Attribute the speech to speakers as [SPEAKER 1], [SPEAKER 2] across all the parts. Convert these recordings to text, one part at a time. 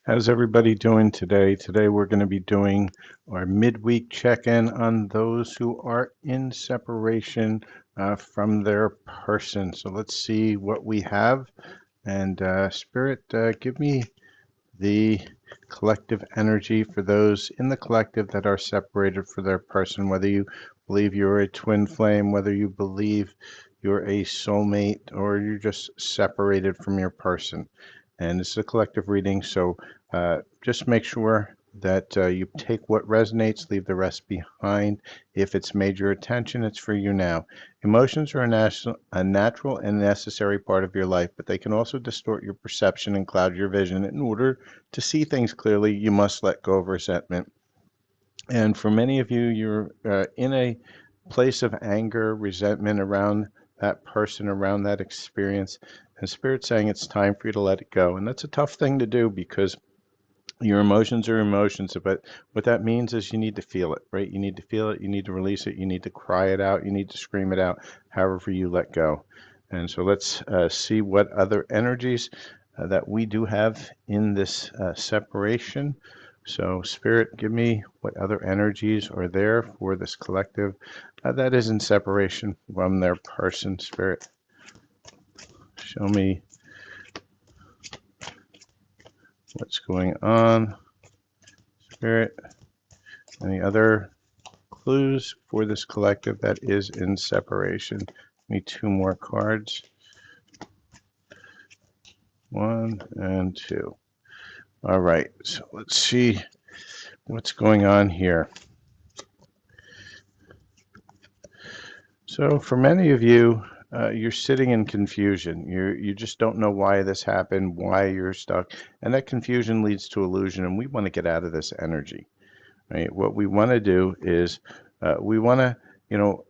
[SPEAKER 1] How's everybody doing today? Today we're going to be doing our midweek check-in on those who are in separation from their person. So let's see what we have. And Spirit, give me the collective energy for those in the collective that are separated from their person, whether you believe you're a twin flame, whether you believe you're a soulmate, or you're just separated from your person. And this is a collective reading, so just make sure that you take what resonates, leave the rest behind. If it's made your attention, it's for you now. Emotions are a natural and necessary part of your life, but they can also distort your perception and cloud your vision. In order to see things clearly, you must let go of resentment. And for many of you, you're in a place of anger, resentment around that person, around that experience. And Spirit's saying it's time for you to let it go. And that's a tough thing to do because your emotions are emotions, but what that means is you need to feel it, right? You need to feel it, you need to release it, you need to cry it out, you need to scream it out, however you let go. And so let's see what other energies that we do have in this separation. So, Spirit, give me what other energies are there for this collective that is in separation from their person. Spirit, show me what's going on. Spirit, any other clues for this collective that is in separation? Need two more cards. One and two. All right, so let's see what's going on here. So for many of you, you're sitting in confusion. You just don't know why this happened, why you're stuck, and that confusion leads to illusion. And we want to get out of this energy, right? What we want to do is we want to,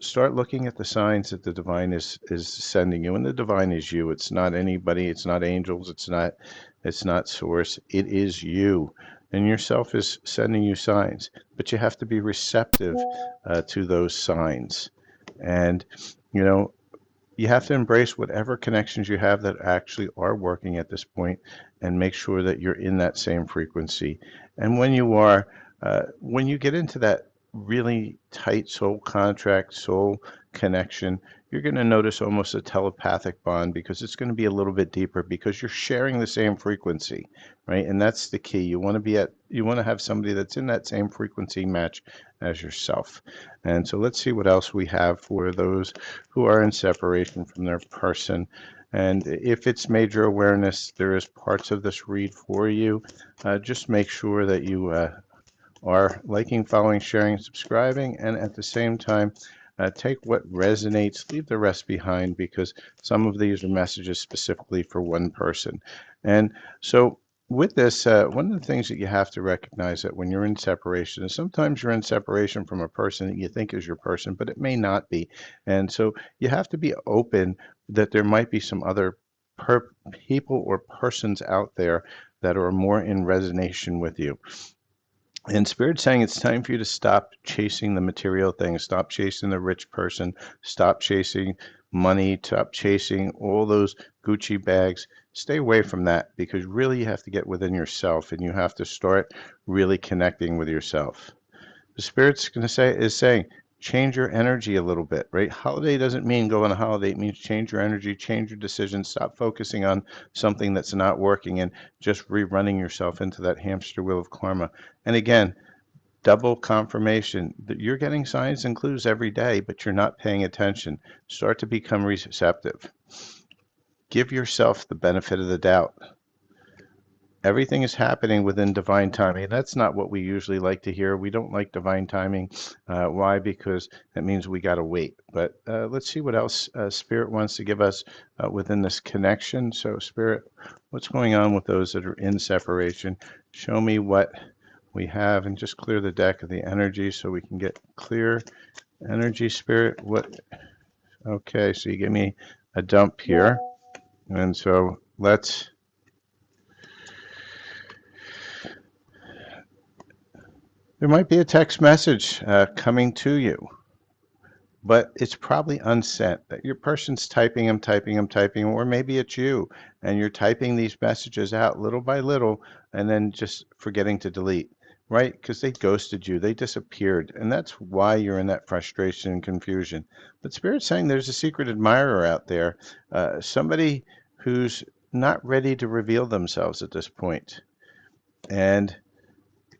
[SPEAKER 1] start looking at the signs that the divine is sending you, and the divine is you. It's not anybody. It's not angels. It's not source. It is you. And yourself is sending you signs, but you have to be receptive to those signs. And, you know, you have to embrace whatever connections you have that actually are working at this point and make sure that you're in that same frequency. And when you are, when you get into that really tight soul contract, soul connection, you're going to notice almost a telepathic bond because it's going to be a little bit deeper because you're sharing the same frequency, right? And that's the key. You want to have somebody that's in that same frequency match as yourself. And so let's see what else we have for those who are in separation from their person. And if it's major awareness, there is parts of this read for you. Just make sure that you are liking, following, sharing, subscribing, and at the same time, take what resonates, leave the rest behind because some of these are messages specifically for one person. And so with this, one of the things that you have to recognize that when you're in separation is sometimes you're in separation from a person that you think is your person, but it may not be. And so you have to be open that there might be some other people or persons out there that are more in resonance with you. And Spirit's saying it's time for you to stop chasing the material things, stop chasing the rich person, stop chasing money, stop chasing all those Gucci bags. Stay away from that because really you have to get within yourself and you have to start really connecting with yourself. The Spirit's going to say is saying change your energy a little bit, right? Holiday doesn't mean go on a holiday. It means change your energy, change your decisions, stop focusing on something that's not working and just rerunning yourself into that hamster wheel of karma. And again, double confirmation that you're getting signs and clues every day, but you're not paying attention. Start to become receptive. Give yourself the benefit of the doubt. Everything is happening within divine timing. That's not what we usually like to hear. We don't like divine timing. Why? Because that means we got to wait. But let's see what else Spirit wants to give us within this connection. So, Spirit, what's going on with those that are in separation? Show me what we have and just clear the deck of the energy so we can get clear energy. Spirit, what? Okay, so you give me a dump here. And so let's. There might be a text message coming to you. but it's probably unsent. That your person's typing them, typing them, typing, or maybe it's you, and you're typing these messages out little by little, and then just forgetting to delete, right? Because they ghosted you, they disappeared, and that's why you're in that frustration and confusion. But Spirit's saying there's a secret admirer out there, somebody who's not ready to reveal themselves at this point, and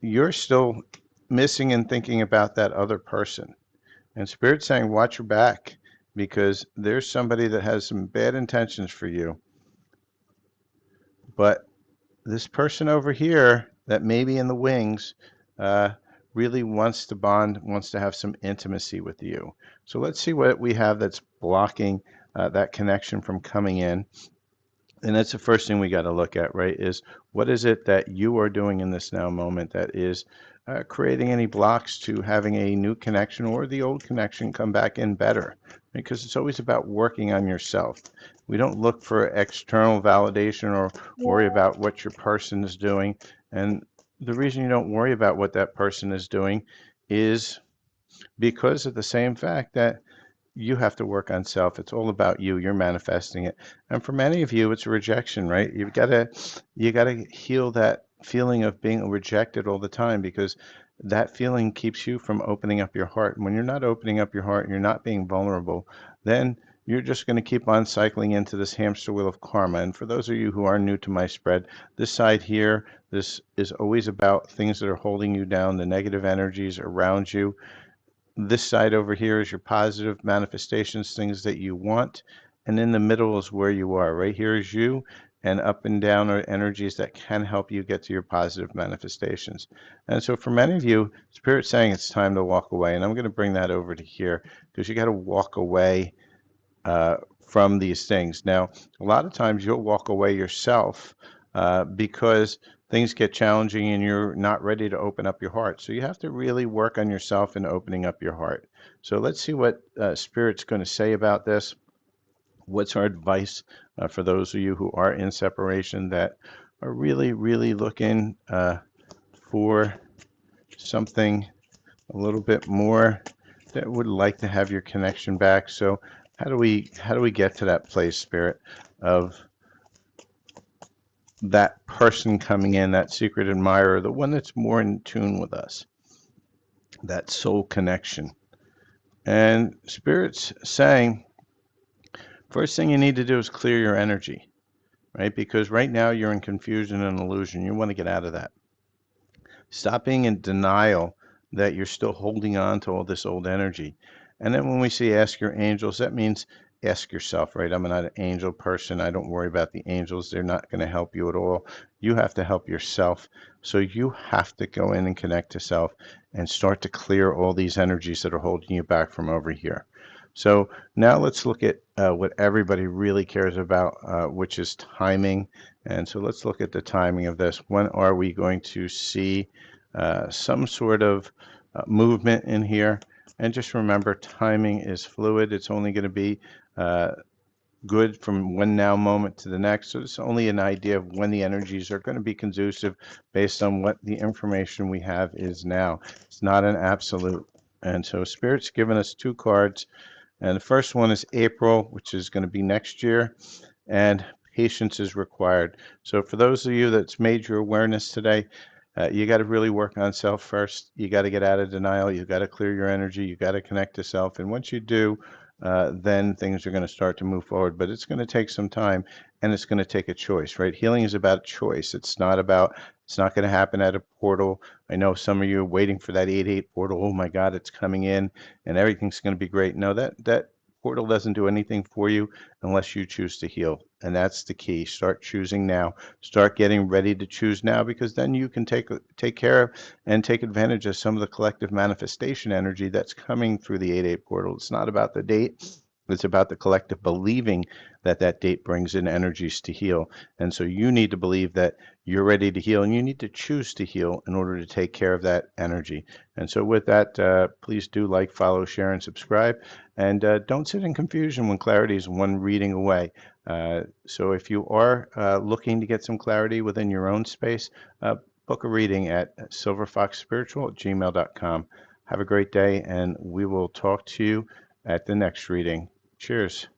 [SPEAKER 1] you're still missing and thinking about that other person. And Spirit's saying, watch your back because there's somebody that has some bad intentions for you. But this person over here that may be in the wings uh, really wants to bond, wants to have some intimacy with you. So let's see what we have that's blocking that connection from coming in. And that's the first thing we got to look at, right? Is what is it that you are doing in this now moment that is creating any blocks to having a new connection or the old connection come back in better? Because it's always about working on yourself. We don't look for external validation or worry about what your person is doing. And the reason you don't worry about what that person is doing is because of the same fact that you have to work on self. It's all about you. You're manifesting it. And for many of you, it's rejection, right? You gotta heal that feeling of being rejected all the time because that feeling keeps you from opening up your heart. And when you're not opening up your heart and you're not being vulnerable, then you're just going to keep on cycling into this hamster wheel of karma. And for those of you who are new to my spread, this side here, this is always about things that are holding you down, the negative energies around you. This side over here is your positive manifestations, things that you want. And in the middle is where you are. Right here is you, and up and down are energies that can help you get to your positive manifestations. And so for many of you, Spirit's saying it's time to walk away. And I'm going to bring that over to here because you got to walk away from these things. Now, a lot of times you'll walk away yourself because things get challenging and you're not ready to open up your heart. So you have to really work on yourself and opening up your heart. So let's see what Spirit's going to say about this. What's our advice for those of you who are in separation that are really, really looking for something a little bit more, that would like to have your connection back? So how do we get to that place, Spirit, of that person coming in, that secret admirer, the one that's more in tune with us, that soul connection? And Spirit's saying, first thing you need to do is clear your energy, right? Because right now you're in confusion and illusion. You want to get out of that. Stop being in denial that you're still holding on to all this old energy. And then when we say ask your angels, that means ask yourself, right? I'm not an angel person. I don't worry about the angels. They're not going to help you at all. You have to help yourself. So you have to go in and connect to self and start to clear all these energies that are holding you back from over here. So now let's look at what everybody really cares about, which is timing. And so let's look at the timing of this. When are we going to see some sort of movement in here? And just remember, timing is fluid. It's only going to be uh, good from one now moment to the next. So it's only an idea of when the energies are going to be conducive based on what the information we have is now. It's not an absolute. And so Spirit's given us two cards. And the first one is April, which is going to be next year, and patience is required. So for those of you that's made your awareness today, you got to really work on self first. You got to get out of denial. You got to clear your energy. You got to connect to self. And once you do, then things are going to start to move forward. But it's going to take some time, and it's going to take a choice, right? Healing is about choice. It's not going to happen at a portal. I know some of you are waiting for that 8-8 portal. Oh my God, it's coming in and everything's going to be great. No, that portal doesn't do anything for you unless you choose to heal. And that's the key. Start choosing now. Start getting ready to choose now, because then you can take care of and take advantage of some of the collective manifestation energy that's coming through the 8-8 portal. It's not about the date. It's about the collective believing that that date brings in energies to heal. And so you need to believe that you're ready to heal, and you need to choose to heal in order to take care of that energy. And so with that, please do like, follow, share, and subscribe. And don't sit in confusion when clarity is one reading away. So if you are looking to get some clarity within your own space, book a reading at silverfoxspiritual@gmail.com. Have a great day, and we will talk to you at the next reading. Cheers.